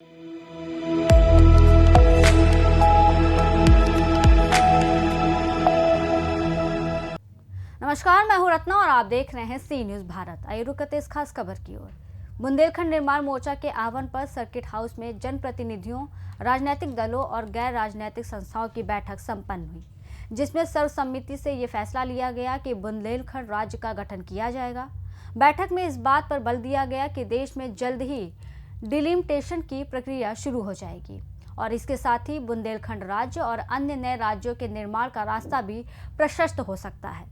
नमस्कार, मैं हूं रत्ना और आप देख रहे हैं सी न्यूज भारत। आइए रुक करते इस खास खबर की ओर। बुंदेलखंड निर्माण मोर्चा के आह्वान पर सर्किट हाउस में जनप्रतिनिधियों, राजनीतिक दलों और गैर राजनीतिक संस्थाओं की बैठक संपन्न हुई, जिसमें सर्वसम्मति से ये फैसला लिया गया कि बुंदेलखंड राज्य का गठन किया जाएगा। बैठक में इस बात पर बल दिया गया कि देश में जल्द ही डिलिमिटेशन की प्रक्रिया शुरू हो जाएगी और इसके साथ ही बुंदेलखंड राज्य और अन्य नए राज्यों के निर्माण का रास्ता भी प्रशस्त हो सकता है।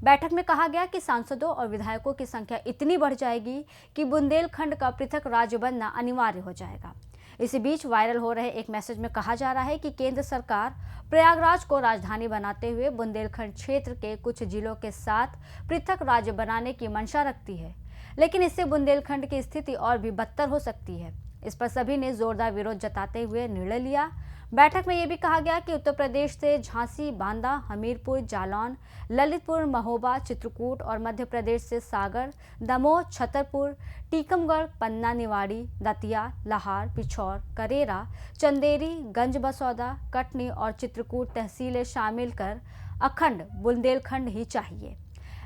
बैठक में कहा गया कि सांसदों और विधायकों की संख्या इतनी बढ़ जाएगी कि बुंदेलखंड का पृथक राज्य बनना अनिवार्य हो जाएगा। इसी बीच वायरल हो रहे एक मैसेज में कहा जा रहा है कि केंद्र सरकार प्रयागराज को राजधानी बनाते हुए बुंदेलखंड क्षेत्र के कुछ जिलों के साथ पृथक राज्य बनाने की मंशा रखती है, लेकिन इससे बुंदेलखंड की स्थिति और भी बदतर हो सकती है। इस पर सभी ने जोरदार विरोध जताते हुए निर्णय लिया। बैठक में यह भी कहा गया कि उत्तर प्रदेश से झांसी, बांदा, हमीरपुर, जालौन, ललितपुर, महोबा, चित्रकूट और मध्य प्रदेश से सागर, दमोह, छतरपुर, टीकमगढ़, पन्ना, निवाड़ी, दतिया, लाहार, पिछौर, करेरा, चंदेरी, गंज बसौदा, कटनी और चित्रकूट तहसीलें शामिल कर अखंड बुंदेलखंड ही चाहिए।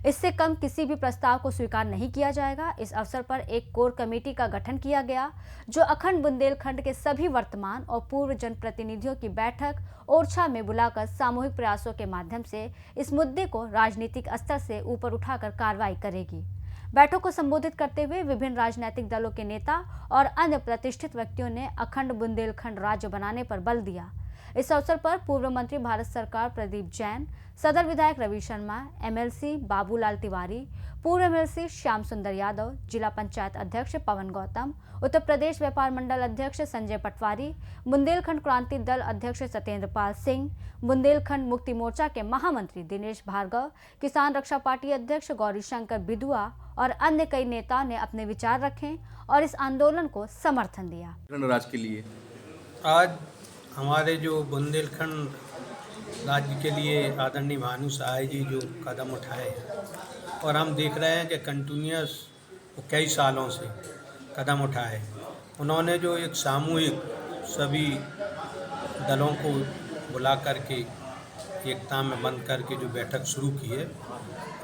इससे कम किसी भी प्रस्ताव को स्वीकार नहीं किया जाएगा। इस अवसर पर एक कोर कमेटी का गठन किया गया, जो अखंड बुंदेलखंड के सभी वर्तमान और पूर्व जनप्रतिनिधियों की बैठक ओरछा में बुलाकर सामूहिक प्रयासों के माध्यम से इस मुद्दे को राजनीतिक स्तर से ऊपर उठाकर कार्रवाई करेगी। बैठक को संबोधित करते हुए विभिन्न राजनीतिक दलों के नेता और अन्य प्रतिष्ठित व्यक्तियों ने अखंड बुंदेलखंड राज्य बनाने पर बल दिया। इस अवसर पर पूर्व मंत्री भारत सरकार प्रदीप जैन, सदर विधायक रवि शर्मा, एमएलसी बाबूलाल तिवारी, पूर्व एमएलसी श्याम सुंदर यादव, जिला पंचायत अध्यक्ष पवन गौतम, उत्तर प्रदेश व्यापार मंडल अध्यक्ष संजय पटवारी, बुंदेलखंड क्रांति दल अध्यक्ष सत्येंद्र पाल सिंह, बुंदेलखंड मुक्ति मोर्चा के महामंत्री दिनेश भार्गव, किसान रक्षा पार्टी अध्यक्ष गौरीशंकर बिदुआ और अन्य कई नेताओं ने अपने विचार रखे और इस आंदोलन को समर्थन दिया। राज्य के लिए आज हमारे जो बुंदेलखंड राज्य के लिए आदरणीय भानु सहाय जी जो कदम उठाए और हम देख रहे हैं कि कंटिन्यूस कई सालों से कदम उठाए, उन्होंने जो एक सामूहिक सभी दलों को बुला करके एकता में बंद करके जो बैठक शुरू की है,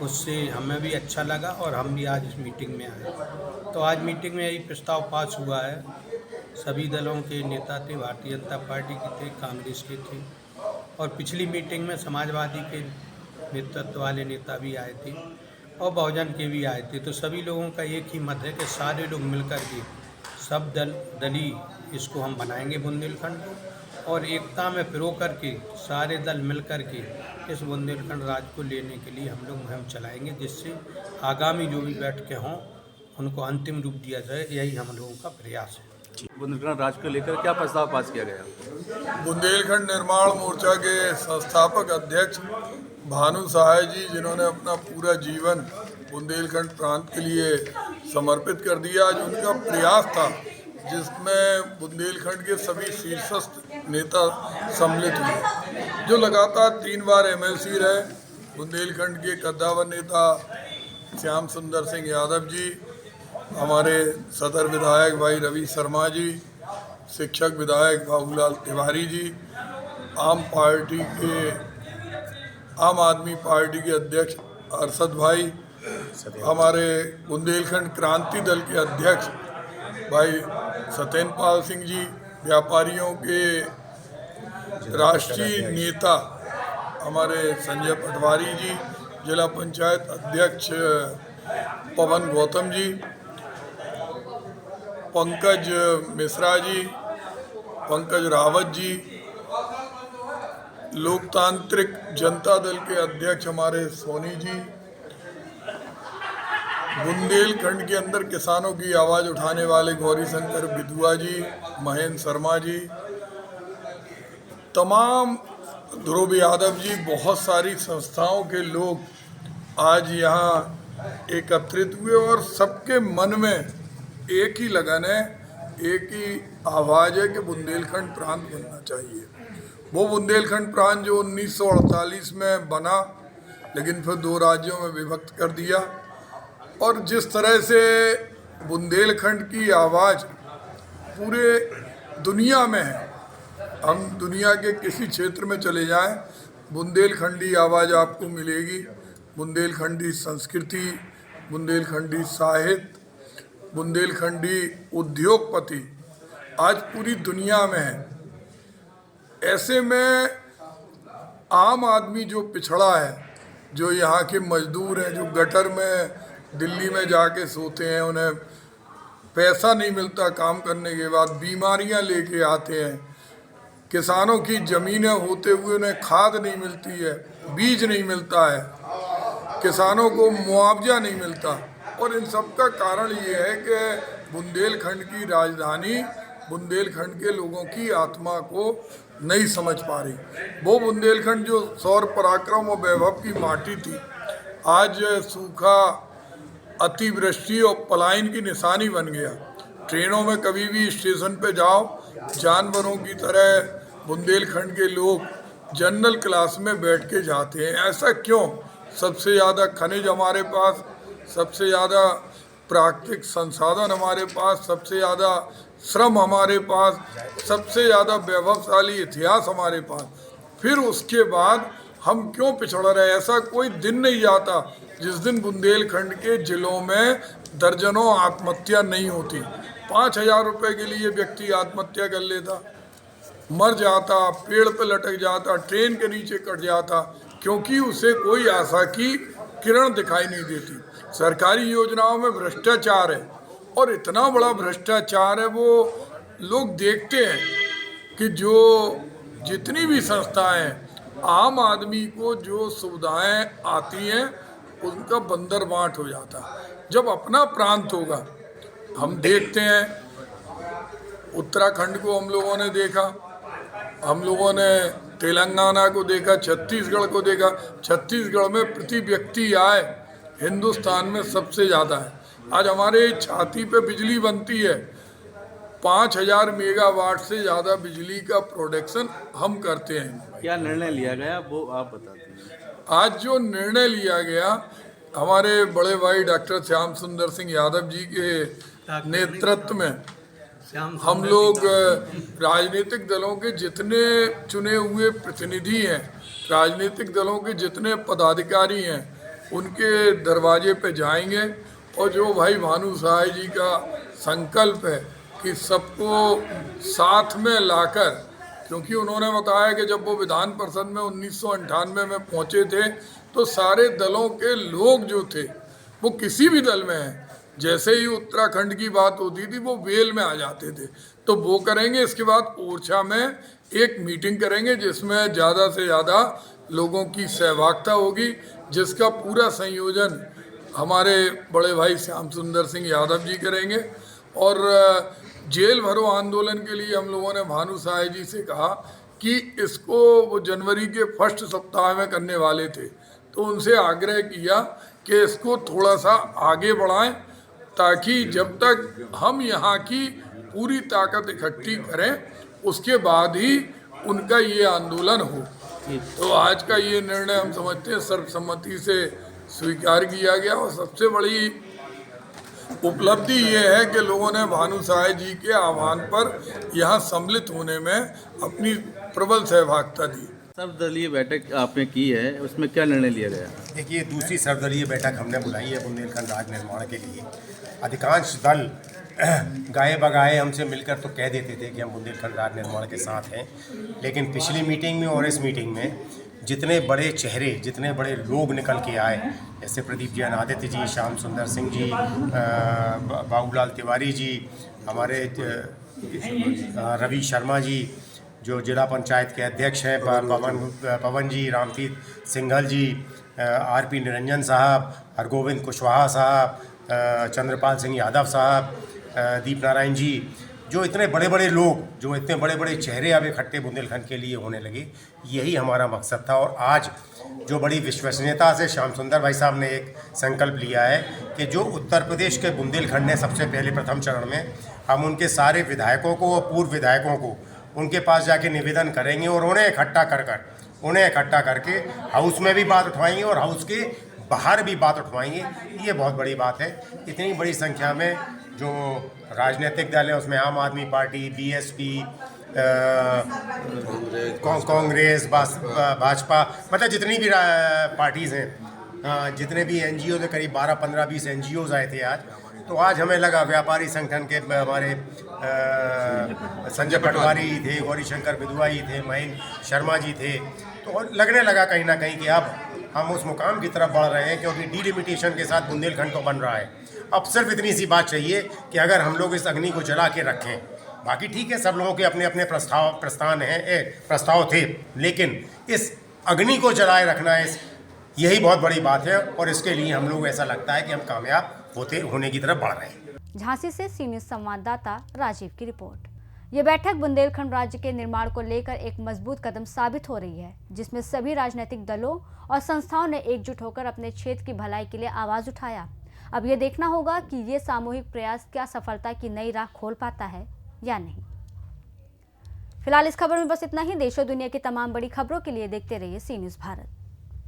उससे हमें भी अच्छा लगा और हम भी आज इस मीटिंग में आए। तो आज मीटिंग में यही प्रस्ताव पास हुआ है। सभी दलों के नेता थे, भारतीय जनता पार्टी के थे, कांग्रेस के थे और पिछली मीटिंग में समाजवादी के नेतृत्व वाले नेता भी आए थे और बहुजन के भी आए थे। तो सभी लोगों का एक ही मत है कि सारे लोग मिलकर के सब दली इसको हम बनाएंगे बुंदेलखंड को और एकता में पिरो करके सारे दल मिल करके इस बुंदेलखंड राज्य को लेने के लिए हम लोग मुहिम चलाएंगे, जिससे आगामी जो भी बैठकें हों उनको अंतिम रूप दिया जाए। यही हम लोगों का प्रयास है। बुंदेलखंड राज्य को लेकर क्या प्रस्ताव पास किया गया? बुंदेलखंड निर्माण मोर्चा के संस्थापक अध्यक्ष भानु सहाय जी, जिन्होंने अपना पूरा जीवन बुंदेलखंड प्रांत के लिए समर्पित कर दिया, आज उनका प्रयास था जिसमें बुंदेलखंड के सभी शीर्षस्थ नेता सम्मिलित हुए, जो लगातार 3 बार एमएलसी रहे। बुंदेलखंड के कद्दावर नेता श्याम सुंदर सिंह यादव जी, हमारे सदर विधायक भाई रवि शर्मा जी, शिक्षक विधायक बाबूलाल तिवारी जी, आम आदमी पार्टी के अध्यक्ष अरशद भाई, हमारे बुंदेलखंड क्रांति दल के अध्यक्ष भाई सत्येंद्र पाल सिंह जी, व्यापारियों के राष्ट्रीय नेता हमारे संजय पटवारी जी, जिला पंचायत अध्यक्ष पवन गौतम जी, पंकज मिश्रा जी, पंकज रावत जी, लोकतांत्रिक जनता दल के अध्यक्ष हमारे सोनी जी, बुंदेलखंड के अंदर किसानों की आवाज़ उठाने वाले गौरीशंकर बिदुआ जी, महेंद्र शर्मा जी, तमाम ध्रुव यादव जी, बहुत सारी संस्थाओं के लोग आज यहाँ एकत्रित हुए और सबके मन में एक ही लगन है, एक ही आवाज़ है कि बुंदेलखंड प्रांत बनना चाहिए। वो बुंदेलखंड प्रांत जो 1948 में बना, लेकिन फिर 2 राज्यों में विभक्त कर दिया, और जिस तरह से बुंदेलखंड की आवाज़ पूरे दुनिया में है। हम दुनिया के किसी क्षेत्र में चले जाएं, बुंदेलखंडी आवाज़ आपको मिलेगी। बुंदेलखंडी संस्कृति, बुंदेलखंडी साहित्य, बुंदेलखंडी उद्योगपति आज पूरी दुनिया में है। ऐसे में आम आदमी जो पिछड़ा है, जो यहाँ के मजदूर हैं, जो गटर में दिल्ली में जाके सोते हैं, उन्हें पैसा नहीं मिलता काम करने के बाद, बीमारियाँ लेके आते हैं, किसानों की ज़मीनें होते हुए उन्हें खाद नहीं मिलती है, बीज नहीं मिलता है, किसानों को मुआवजा नहीं मिलता। और इन सब का कारण ये है कि बुंदेलखंड की राजधानी बुंदेलखंड के लोगों की आत्मा को नहीं समझ पा रही। वो बुंदेलखंड जो शौर्य पराक्रम और वैभव की माटी थी, आज सूखा, अतिवृष्टि और पलायन की निशानी बन गया। ट्रेनों में कभी भी स्टेशन पे जाओ, जानवरों की तरह बुंदेलखंड के लोग जनरल क्लास में बैठ के जाते हैं। ऐसा क्यों? सबसे ज़्यादा खनिज हमारे पास, सबसे ज़्यादा प्राकृतिक संसाधन हमारे पास, सबसे ज़्यादा श्रम हमारे पास, सबसे ज़्यादा वैभवशाली इतिहास हमारे पास, फिर उसके बाद हम क्यों पिछड़ रहे? ऐसा कोई दिन नहीं जाता जिस दिन बुंदेलखंड के जिलों में दर्जनों आत्महत्या नहीं होती। 5,000 रुपये के लिए व्यक्ति आत्महत्या कर लेता, मर जाता, पेड़ पे लटक जाता, ट्रेन के नीचे कट जाता, क्योंकि उसे कोई आशा की किरण दिखाई नहीं देती। सरकारी योजनाओं में भ्रष्टाचार है, और इतना बड़ा भ्रष्टाचार है, वो लोग देखते हैं कि जो जितनी भी संस्थाएं आम आदमी को जो सुविधाएं आती हैं उनका बंदर बांट हो जाता। जब अपना प्रांत होगा, हम देखते हैं उत्तराखंड को हम लोगों ने देखा, हम लोगों ने तेलंगाना को देखा, छत्तीसगढ़ को देखा। छत्तीसगढ़ में प्रति व्यक्ति आय हिंदुस्तान में सबसे ज़्यादा है। आज हमारे छाती पे बिजली बनती है, 5,000 मेगावाट से ज़्यादा बिजली का प्रोडक्शन हम करते हैं। क्या निर्णय लिया गया वो आप बताते हैं। आज जो निर्णय लिया गया, हमारे बड़े भाई डॉक्टर श्याम सुंदर सिंह यादव जी के नेतृत्व में हम लोग राजनीतिक दलों के जितने चुने हुए प्रतिनिधि हैं, राजनीतिक दलों के जितने पदाधिकारी हैं, उनके दरवाजे पे जाएंगे, और जो भाई भानु सहाय जी का संकल्प है कि सबको साथ में लाकर, क्योंकि उन्होंने बताया कि जब वो विधान परिषद में 1998 में पहुंचे थे तो सारे दलों के लोग जो थे वो किसी भी दल में हैं, जैसे ही उत्तराखंड की बात होती थी वो वेल में आ जाते थे। तो वो करेंगे, इसके बाद ओरछा में एक मीटिंग करेंगे जिसमें ज़्यादा से ज़्यादा लोगों की सहभागिता होगी, जिसका पूरा संयोजन हमारे बड़े भाई श्याम सुंदर सिंह यादव जी करेंगे। और जेल भरो आंदोलन के लिए हम लोगों ने भानु सहाय जी से कहा कि इसको वो जनवरी के फर्स्ट सप्ताह में करने वाले थे, तो उनसे आग्रह किया कि इसको थोड़ा सा आगे बढ़ाएं, ताकि जब तक हम यहाँ की पूरी ताकत इकट्ठी करें उसके बाद ही उनका ये आंदोलन हो। तो आज का ये निर्णय हम समझते हैं सर्वसम्मति से स्वीकार किया गया, और सबसे बड़ी उपलब्धि ये है कि लोगों ने भानु सहाय जी के आह्वान पर यहाँ सम्मिलित होने में अपनी प्रबल सहभागिता दी। सर्वदलीय बैठक आपने की है, उसमें क्या निर्णय लिया गया? देखिए, दूसरी सर्वदलीय बैठक हमने बुलाई है बुंदेलखंड राज्य निर्माण के लिए। अधिकांश दल गाए बगाए हमसे मिलकर तो कह देते थे कि हम बुंदेलखंड राज्य निर्माण के साथ हैं, लेकिन पिछली मीटिंग में और इस मीटिंग में जितने बड़े चेहरे, जितने बड़े लोग निकल के आए, जैसे प्रदीप जैन आदित्य जी, श्याम सुंदर सिंह जी, बाबूलाल तिवारी जी, हमारे रवि शर्मा जी जो जिला पंचायत के अध्यक्ष हैं, पवन जी, रामतीत सिंघल जी, आरपी निरंजन साहब, हरगोविंद कुशवाहा साहब, चंद्रपाल सिंह यादव साहब, दीप नारायण जी, जो इतने बड़े बड़े लोग, जो इतने बड़े बड़े चेहरे अब इकट्ठे बुंदेलखंड के लिए होने लगे, यही हमारा मकसद था। और आज जो बड़ी विश्वसनीयता से श्याम सुंदर भाई साहब ने एक संकल्प लिया है कि जो उत्तर प्रदेश के बुंदेलखंड ने सबसे पहले प्रथम चरण में हम उनके सारे विधायकों को और पूर्व विधायकों को उनके पास जाके निवेदन करेंगे और उन्हें इकट्ठा करके हाउस में भी बात उठवाएंगे और हाउस के बाहर भी बात उठवाएंगे। ये बहुत बड़ी बात है। इतनी बड़ी संख्या में जो राजनीतिक दल है उसमें आम आदमी पार्टी, बीएसपी, कांग्रेस, भाजपा, मतलब जितनी भी पार्टीज़ हैं, जितने भी एनजीओ थे, करीब 12, 15, 20 एनजीओज आए थे आज। तो आज हमें लगा व्यापारी संगठन के हमारे संजय पटवारी थे, गौरीशंकर बिदुआई थे, महेंद्र शर्मा जी थे। तो लगने लगा कहीं ना कहीं कि अब हम उस मुकाम की तरफ बढ़ रहे हैं, क्योंकि डीलिमिटेशन के साथ बुंदेलखंड तो बन रहा है। अब सिर्फ इतनी सी बात चाहिए कि अगर हम लोग इस अग्नि को जला के रखें, बाकी ठीक है, सब लोगों के अपने अपने प्रस्ताव थे, लेकिन इस अग्नि को जलाए रखना यही बहुत बड़ी बात है, और इसके लिए हम लोग ऐसा लगता है कि हम कामयाब होने की तरफ बढ़ रहे हैं। झांसी से सी न्यूज़ संवाददाता राजीव की रिपोर्ट। ये बैठक बुंदेलखंड राज्य के निर्माण को लेकर एक मजबूत कदम साबित हो रही है, जिसमें सभी राजनीतिक दलों और संस्थाओं ने एकजुट होकर अपने क्षेत्र की भलाई के लिए आवाज उठाया। अब ये देखना होगा कि ये सामूहिक प्रयास क्या सफलता की नई राह खोल पाता है या नहीं। फिलहाल इस खबर में बस इतना ही। देश और दुनिया की तमाम बड़ी खबरों के लिए देखते रहिए सी न्यूज़ भारत।